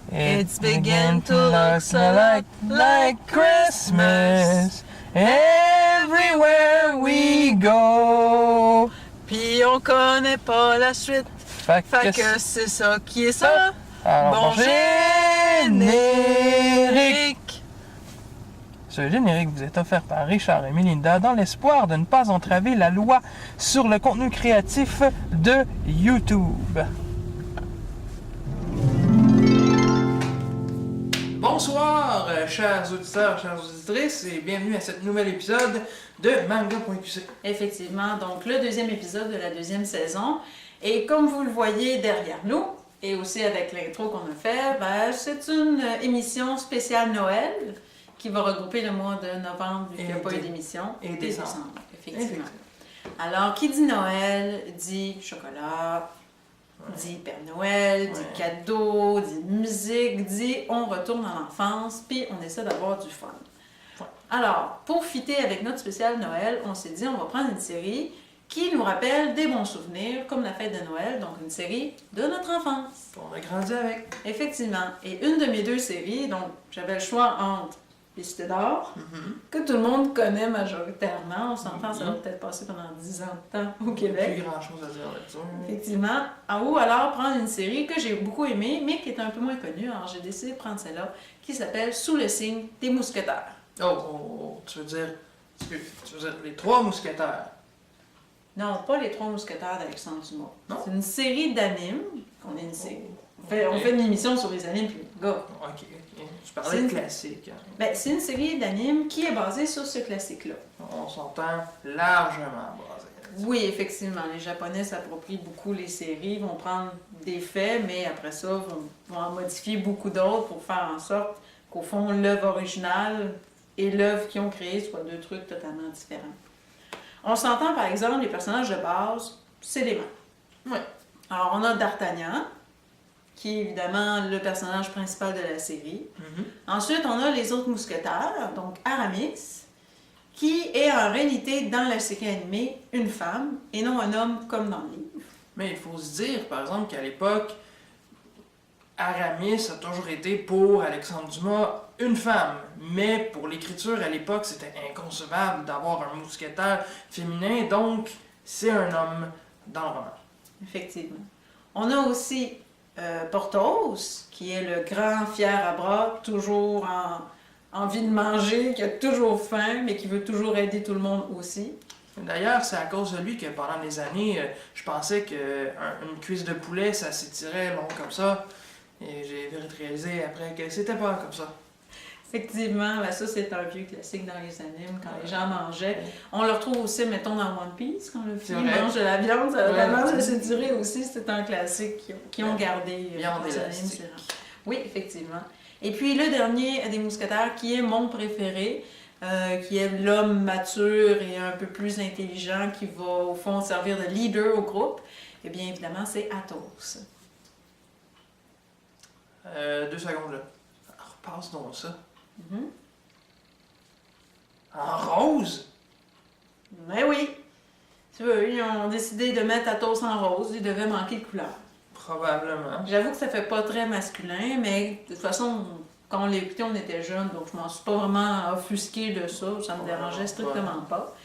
It's begin to look like Christmas everywhere we go. Puis on connaît pas la suite. Fait que c'est ça qui est ça. Alors, Bon générique. Ce générique vous est offert par Richard et Melinda dans l'espoir de ne pas entraver la loi sur le contenu créatif de YouTube. Bonsoir, chers auditeurs, chères auditrices, et bienvenue à ce nouvel épisode de Manga.qc. Effectivement, donc le deuxième épisode de la deuxième saison. Et comme vous le voyez derrière nous, et aussi avec l'intro qu'on a fait, c'est une émission spéciale Noël qui va regrouper le mois de novembre, vu qu'il n'y a pas eu d'émission, et décembre. Effectivement. Alors, qui dit Noël, dit chocolat, dit Père Noël, dit cadeau, dit musique, dit on retourne en enfance, puis on essaie d'avoir du fun. Alors, pour fitter avec notre spécial Noël, on s'est dit on va prendre une série qui nous rappelle des bons souvenirs, comme la fête de Noël, donc une série de notre enfance. On a grandi avec. Effectivement. Et une de mes deux séries, donc j'avais le choix entre Les Cités d'Or, que tout le monde connaît majoritairement. On s'entend, ça va peut-être passer pendant 10 ans de temps au Québec. Plus grand chose à dire là-dessus. Effectivement. Ou alors prendre une série que j'ai beaucoup aimée, mais qui est un peu moins connue. Alors j'ai décidé de prendre celle-là, qui s'appelle Sous le signe des mousquetaires. Tu veux dire les Trois Mousquetaires? Non, pas les Trois Mousquetaires d'Alexandre Dumas. Non? C'est une série d'animes qu'on initie. On fait une émission sur les animes, puis gars. Ok. Tu parlais de classique. C'est une série d'animes qui est basée sur ce classique-là. On s'entend largement basé. Oui, effectivement. Les Japonais s'approprient beaucoup les séries, vont prendre des faits, mais après ça, vont en modifier beaucoup d'autres pour faire en sorte qu'au fond, l'œuvre originale et l'œuvre qu'ils ont créée soient deux trucs totalement différents. On s'entend, par exemple, les personnages de base, c'est les mêmes. Oui. Alors, on a D'Artagnan, qui est évidemment le personnage principal de la série. Ensuite, on a les autres mousquetaires, donc Aramis, qui est en réalité, dans la série animée, une femme, et non un homme comme dans le livre. Mais il faut se dire, par exemple, qu'à l'époque, Aramis a toujours été, pour Alexandre Dumas, une femme. Mais pour l'écriture, à l'époque, c'était inconcevable d'avoir un mousquetaire féminin, donc c'est un homme dans le roman. Effectivement. On a aussi Porthos, qui est le grand fier à bras, toujours en envie de manger, qui a toujours faim, mais qui veut toujours aider tout le monde aussi. D'ailleurs, c'est à cause de lui que pendant des années, je pensais qu'une cuisse de poulet, ça s'étirait long comme ça. Et j'ai réalisé après que c'était pas comme ça. Effectivement, ça c'est un vieux classique dans les animes, quand les gens mangeaient. On le retrouve aussi, mettons, dans One Piece, quand le film mange de la viande, ça a tendance à s'étirer aussi, c'est un classique qui ont gardé. Viande élastique. Oui, effectivement. Et puis le dernier des mousquetaires, qui est mon préféré, qui est l'homme mature et un peu plus intelligent, qui va au fond servir de leader au groupe, eh bien évidemment, c'est Athos. 2 secondes là. Repasse donc ça. En rose? Mais oui! Tu vois, ils ont décidé de mettre Athos en rose, il devait manquer de couleur. Probablement. J'avoue que ça fait pas très masculin, mais de toute façon, quand on l'écoutait, on était jeunes, donc je m'en suis pas vraiment offusquée de ça, ça me dérangeait strictement pas.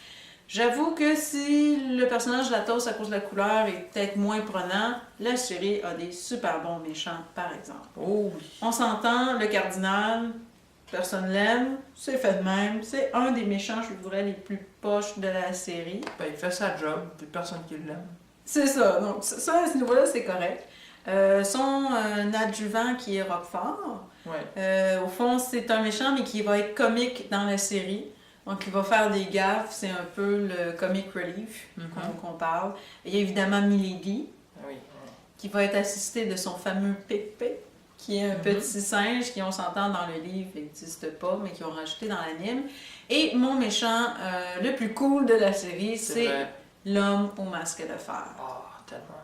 J'avoue que si le personnage d'Athos, à cause de la couleur, est peut-être moins prenant, la série a des super bons méchants, par exemple. Oh oui. On s'entend, le cardinal, personne l'aime, c'est fait de même, c'est un des méchants, je dirais, les plus poches de la série. Il fait sa job, puis personne qui l'aime. C'est ça, donc ça, à ce niveau-là, c'est correct. Son adjuvant qui est Roquefort, au fond, c'est un méchant, mais qui va être comique dans la série. Donc, il va faire des gaffes, c'est un peu le comic relief qu'on parle. Il y a évidemment Milady, qui va être assistée de son fameux Pépé, qui est un petit singe qui, on s'entend dans le livre, n'existe pas, mais qui ont rajouté dans l'anime. Et mon méchant, le plus cool de la série, c'est l'homme au masque de fer. Ah, tellement.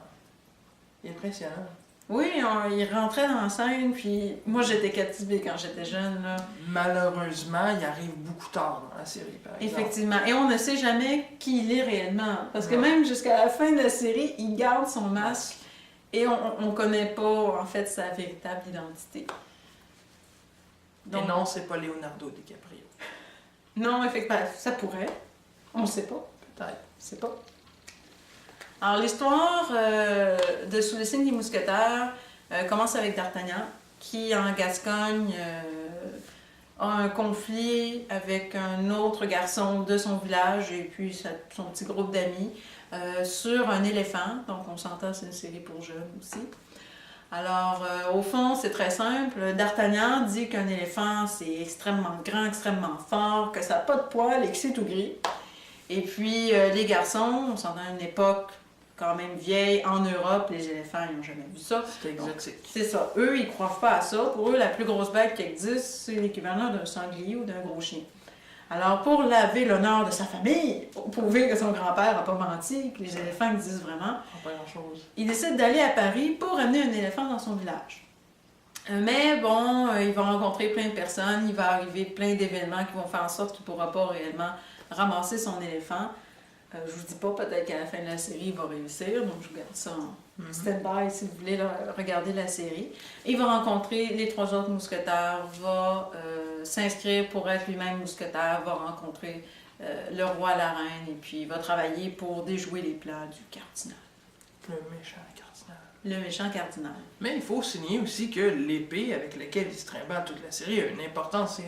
Impressionnant. Oui, il rentrait dans la scène, puis moi j'étais captivée quand j'étais jeune. Là. Malheureusement, il arrive beaucoup tard dans la série, par exemple. Effectivement. Et on ne sait jamais qui il est réellement. Parce que même jusqu'à la fin de la série, il garde son masque Et on ne connaît pas, en fait, sa véritable identité. Donc, et non, c'est pas Leonardo DiCaprio. Non, effectivement, ça pourrait. On ne sait pas. Peut-être. Je sais pas. Alors, l'histoire de Sous le signe des mousquetaires commence avec D'Artagnan, qui, en Gascogne, a un conflit avec un autre garçon de son village et puis son petit groupe d'amis sur un éléphant. Donc, on s'entend, c'est une série pour jeunes aussi. Alors, au fond, c'est très simple. D'Artagnan dit qu'un éléphant, c'est extrêmement grand, extrêmement fort, que ça n'a pas de poils et que c'est tout gris. Et puis, les garçons, on s'entend à une époque quand même vieille, en Europe, les éléphants, ils n'ont jamais vu ça. C'est exotique. C'est ça. Eux, ils ne croient pas à ça. Pour eux, la plus grosse bête qui existe, c'est l'équivalent d'un sanglier ou d'un gros chien. Alors, pour laver l'honneur de sa famille, pour prouver que son grand-père n'a pas menti, que les éléphants existent vraiment, pas grand-chose. Il décide d'aller à Paris pour amener un éléphant dans son village. Mais bon, il va rencontrer plein de personnes, il va arriver plein d'événements qui vont faire en sorte qu'il ne pourra pas réellement ramasser son éléphant. Je vous dis pas, peut-être qu'à la fin de la série, il va réussir, donc je vous garde ça en stand-by si vous voulez regarder la série. Il va rencontrer les 3 autres mousquetaires, va s'inscrire pour être lui-même mousquetaire, va rencontrer le roi, la reine, et puis il va travailler pour déjouer les plans du cardinal. Le méchant cardinal. Le méchant cardinal. Mais il faut souligner aussi que l'épée avec laquelle il se trimballe toute la série a une importance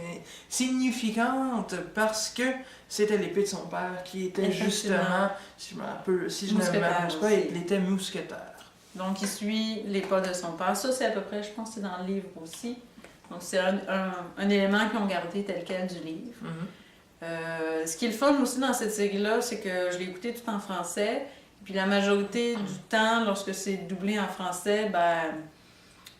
significante parce que c'était l'épée de son père qui était justement, si je ne m'abuse pas, il était mousquetaire. Donc il suit les pas de son père. Ça, c'est à peu près, je pense que c'est dans le livre aussi. Donc c'est un élément qu'ils ont gardé tel quel du livre. Ce qui est le fun aussi dans cette série-là, c'est que je l'ai écouté tout en français. Puis la majorité du temps, lorsque c'est doublé en français, ben,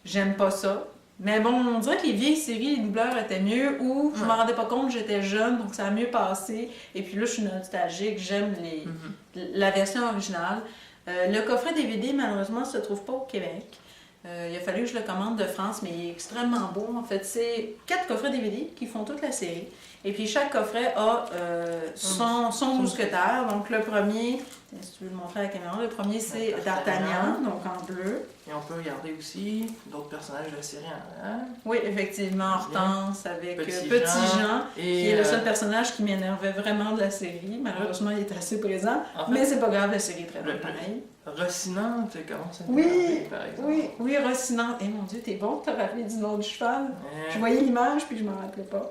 j'aime pas ça. Mais bon, on dirait que les vieilles séries, les doubleurs étaient mieux, ou je m'en rendais pas compte, j'étais jeune, donc ça a mieux passé. Et puis là, je suis nostalgique, j'aime la version originale. Le coffret DVD, malheureusement, ne se trouve pas au Québec. Il a fallu que je le commande de France, mais il est extrêmement beau. En fait, c'est 4 coffrets DVD qui font toute la série. Et puis chaque coffret a son mousquetaire. Donc le premier, si tu veux le montrer à la caméra, le premier c'est D'Artagnan, donc en bleu. Et on peut regarder aussi d'autres personnages de la série en arrière. Oui, effectivement, Hortense avec Petit Jean, qui est le seul personnage qui m'énervait vraiment de la série. Malheureusement, il est assez présent, en fait, mais c'est pas grave, la série est très bonne pareil. Rocinante, comment ça s'appelle, par exemple? Oui, Rocinante. Eh mon Dieu, t'es bon de te rappeler du nom du cheval. Je voyais l'image, puis je m'en rappelais pas.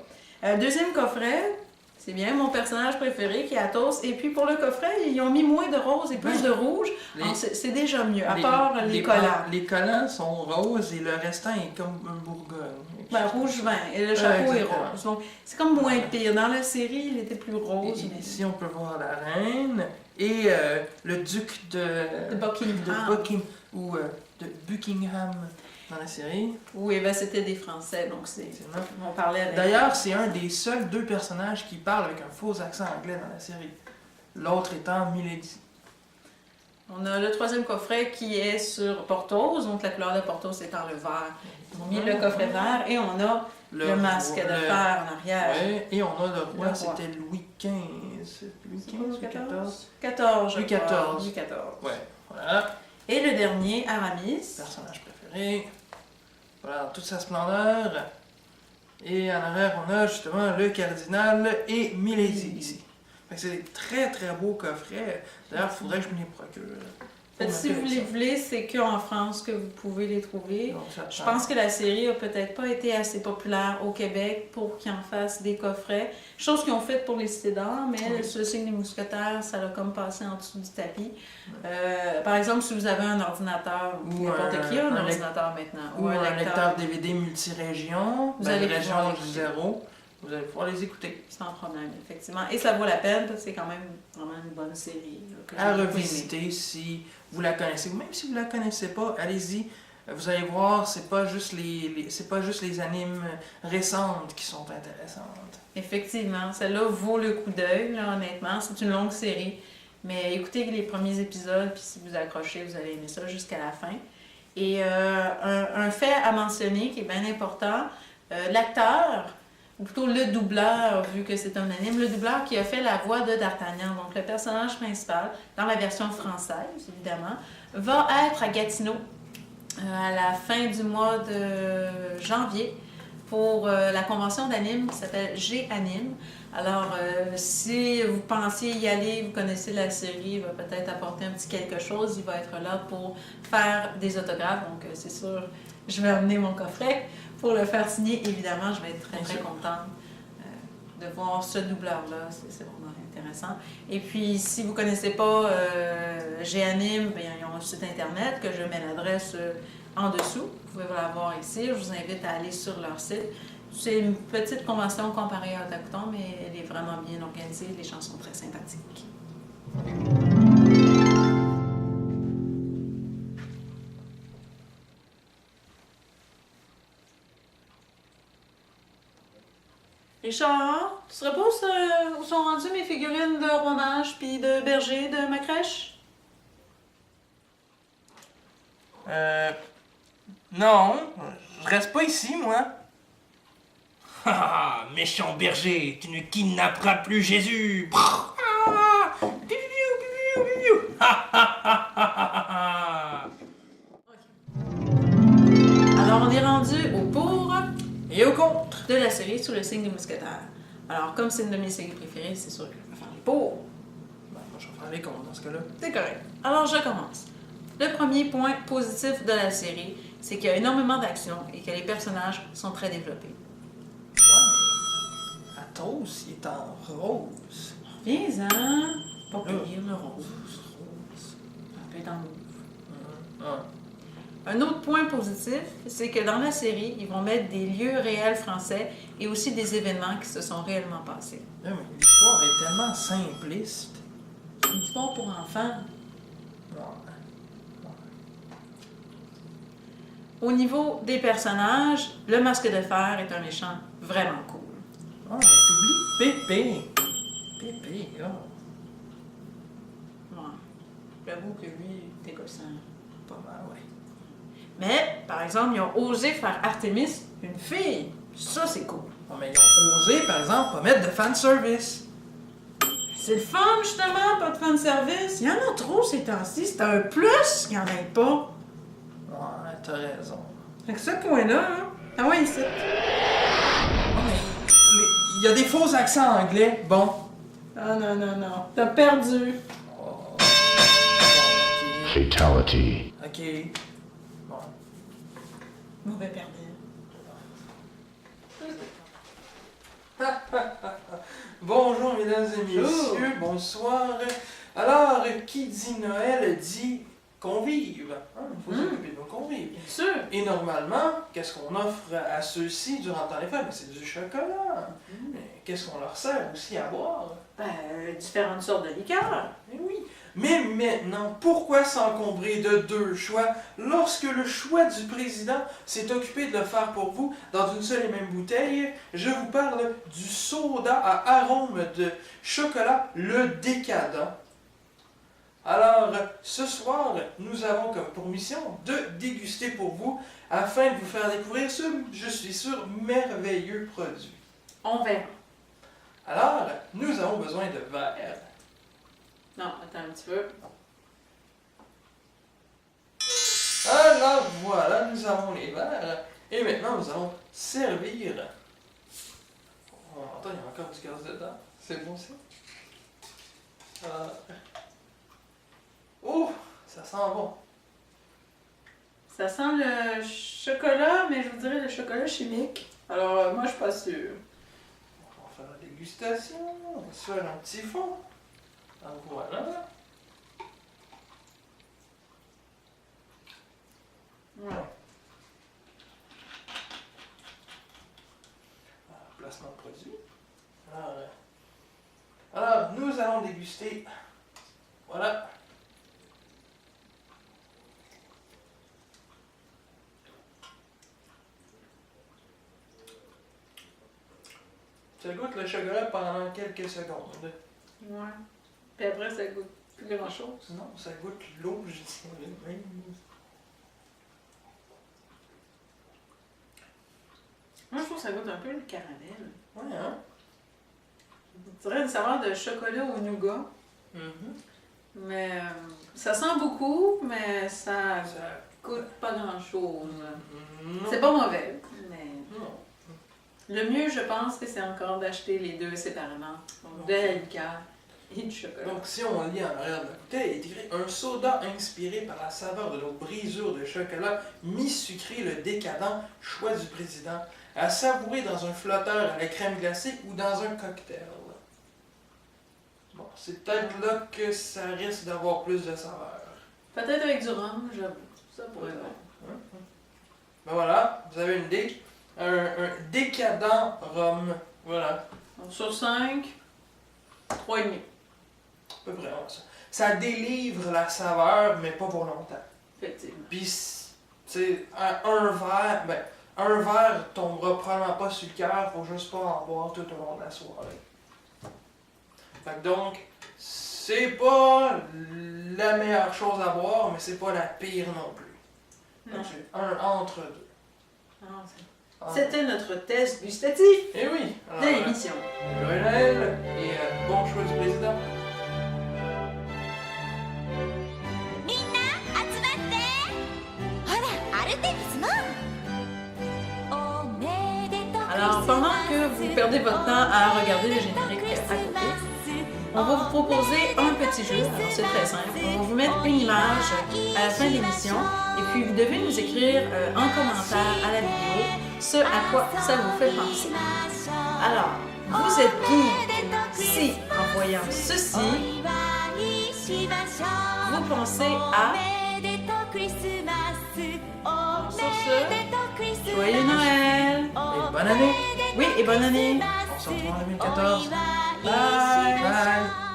Deuxième coffret, c'est bien mon personnage préféré qui est Athos. Et puis pour le coffret, ils ont mis moins de rose et plus de rouge. C'est déjà mieux, à part les collants. Les collants sont roses et le restant est comme un bourgogne. Ben, rouge vin et le chapeau est rose. Donc c'est comme moins pire. Dans la série, il était plus rose. Et ici, on peut voir la reine et le duc de Buckingham. Dans la série. Oui, ben c'était des Français, donc on parlait avec... D'ailleurs, c'est un des seuls 2 personnages qui parlent avec un faux accent anglais dans la série. L'autre étant Milady. On a le 3e coffret qui est sur Porthos, donc la couleur de Porthos étant le vert. On a mis le coffret vert et on a le masque de fer en arrière. Oui, et on a le roi, c'était Louis XV. Louis XV ou XIV? 14, Louis XIV. Louis XIV. Ouais, voilà. Et le dernier, Aramis. Personnage préféré. Voilà, toute sa splendeur. Et en arrière, on a justement le cardinal et Milady ici. C'est des très très beaux coffrets. D'ailleurs, il faudrait que je me les procure. Si vous les voulez, c'est qu'en France que vous pouvez les trouver. Donc, je pense que la série a peut-être pas été assez populaire au Québec pour qu'ils en fassent des coffrets. Chose qu'ils ont faite pour les Cités d'Or, mais le signe des mousquetaires, ça l'a comme passé en dessous du tapis. Par exemple, si vous avez un ordinateur, ou n'importe qui a un ordinateur maintenant, ou un lecteur DVD multi-région, vous allez région 0. Vous allez pouvoir les écouter. Sans problème, effectivement. Et ça vaut la peine, parce que c'est quand même vraiment une bonne série. À revisiter si vous la connaissez. Ou même si vous la connaissez pas, allez-y. Vous allez voir, c'est pas juste les animes récentes qui sont intéressantes. Effectivement, celle-là vaut le coup d'œil, honnêtement. C'est une longue série. Mais écoutez les premiers épisodes, puis si vous accrochez, vous allez aimer ça jusqu'à la fin. Et un fait à mentionner qui est bien important, l'acteur, ou plutôt le doubleur, vu que c'est un anime, le doubleur qui a fait la voix de D'Artagnan, donc le personnage principal, dans la version française, évidemment, va être à Gatineau à la fin du mois de janvier pour la convention d'anime qui s'appelle G-Anime. Alors, si vous pensiez y aller, vous connaissez la série, il va peut-être apporter un petit quelque chose. Il va être là pour faire des autographes. Donc, c'est sûr, je vais amener mon coffret pour le faire signer. Évidemment, je vais être très contente de voir ce doubleur-là. C'est vraiment intéressant. Et puis, si vous ne connaissez pas G-Anime, ils ont un site internet que je mets l'adresse en dessous. Vous pouvez la voir ici. Je vous invite à aller sur leur site. C'est une petite convention comparée à Autochtone, mais elle est vraiment bien organisée. Les gens sont très sympathiques. Richard, tu serais pas où sont rendues mes figurines de roi mage puis de berger de ma crèche? Non, je reste pas ici, moi. Ah, méchant berger, tu ne kidnapperas plus Jésus. Ah, piou, piou, piou, piou. Alors, on est rendu au pour Et au contre de la série Sous le signe des mousquetaires. Alors, comme c'est une de mes séries préférées, c'est sûr que je vais faire les pour. Ben, moi, je vais faire les comptes dans ce cas-là. C'est correct. Alors, je commence. Le premier point positif de la série, c'est qu'il y a énormément d'action et que les personnages sont très développés. Ouais, mais Athos, il est en rose. Viens-en. Pas pire, le rose. Rose. Ça peut être en mauve. Ouais. Un autre point positif, c'est que dans la série, ils vont mettre des lieux réels français et aussi des événements qui se sont réellement passés. Ouais, mais l'histoire est tellement simpliste. Une histoire pour enfants. Ouais. Au niveau des personnages, le Masque de Fer est un méchant vraiment cool. Oh, mais t'oublies Pépé. Pépé, oh. Ouais. J'avoue que lui, t'es gossant. Pas mal, ouais. Mais, par exemple, ils ont osé faire Artemis une fille. Ça, c'est cool. Oh, mais ils ont osé, par exemple, pas mettre de fanservice. C'est le fun, justement, pas de fanservice. Il y en a trop ces temps-ci. C'est un plus qu'il n'y en ait pas. Ouais, t'as raison. Fait que ce point-là, hein? Ah ouais, ici. Oh, mais il y a des faux accents anglais. Bon. Ah non, non, non. T'as perdu. Oh. Fatality. Ok. Bon. Mauvais perdant. Bonjour, mesdames et messieurs. Bonsoir. Alors, qui dit Noël dit convive. Hein, il faut s'occuper de nos convives. Bien sûr. Et normalement, qu'est-ce qu'on offre à ceux-ci durant le temps des fêtes? Ben, c'est du chocolat. Mais qu'est-ce qu'on leur sert aussi à boire? Ben, différentes sortes de liqueurs. Eh oui. Mais maintenant, pourquoi s'encombrer de deux choix lorsque le choix du président s'est occupé de le faire pour vous dans une seule et même bouteille? Je vous parle du soda à arôme de chocolat, le décadent. Alors, ce soir, nous avons comme pour mission de déguster pour vous afin de vous faire découvrir ce, je suis sûr, merveilleux produit. On verra. Alors, nous avons besoin de verres. Non, attends un petit peu. Alors voilà, nous avons les verres. Et maintenant, nous allons servir. On entend, il y a encore du gaz dedans. C'est bon ça? Alors... Oh, ça sent bon. Ça sent le chocolat, mais je vous dirais le chocolat chimique. Alors, moi, je suis pas sûre. On va faire la dégustation. On va se faire un petit fond. Alors voilà. Ouais. Placement de produit. Alors, nous allons déguster. Voilà. Ça goûte le chocolat pendant quelques secondes. Ouais. Puis après, ça goûte plus grand-chose. Non, ça goûte l'eau, je dirais même. Moi, je trouve que ça goûte un peu le caramel. Ouais, hein? On dirait une saveur de chocolat au nougat. Mm-hmm. Mais ça sent beaucoup, mais ça... coûte pas grand-chose. Non. C'est pas mauvais, mais Non. le mieux, je pense que c'est encore d'acheter les deux séparément. Donc, de la liqueur et du chocolat. Donc, si on lit en arrière de la bouteille, il est écrit un soda inspiré par la saveur de nos brisures de chocolat, mi-sucré, le décadent, choix du président, à savourer dans un flotteur à la crème glacée ou dans un cocktail. Bon, c'est peut-être là que ça risque d'avoir plus de saveur. Peut-être avec du rhum, j'avoue. Ça pourrait être. Ben voilà, vous avez une idée. Un décadent rhum. Voilà, Donc, sur 5, 3,5. à peu près ça. Ça délivre la saveur, mais pas pour longtemps. Effectivement. Puis, c'est un verre tombera probablement pas sur le cœur, faut juste pas en boire tout au long de la soirée. Fait que donc, c'est pas la meilleure chose à boire, mais c'est pas la pire non plus. Non. Donc, c'est un entre deux. Non, c'est- Entre- C'était notre test gustatif Eh oui! Alors, de l'émission. joyeux Noël et bon choix du président. みんな集まってほらアルテミスもおめでとう Alors, pendant que vous perdez votre temps à regarder le générique à côté, on va vous proposer un petit jeu. Alors, c'est très simple. On va vous mettre une image à la fin de l'émission et puis vous devez nous écrire en commentaire à la vidéo ce à quoi ça vous fait penser. Alors, vous êtes donc si en voyant ceci, vous pensez à... Sur ce, joyeux Noël! Et bonne année! Oui, et bonne année! On se retrouve en 2014. Bye! Bye!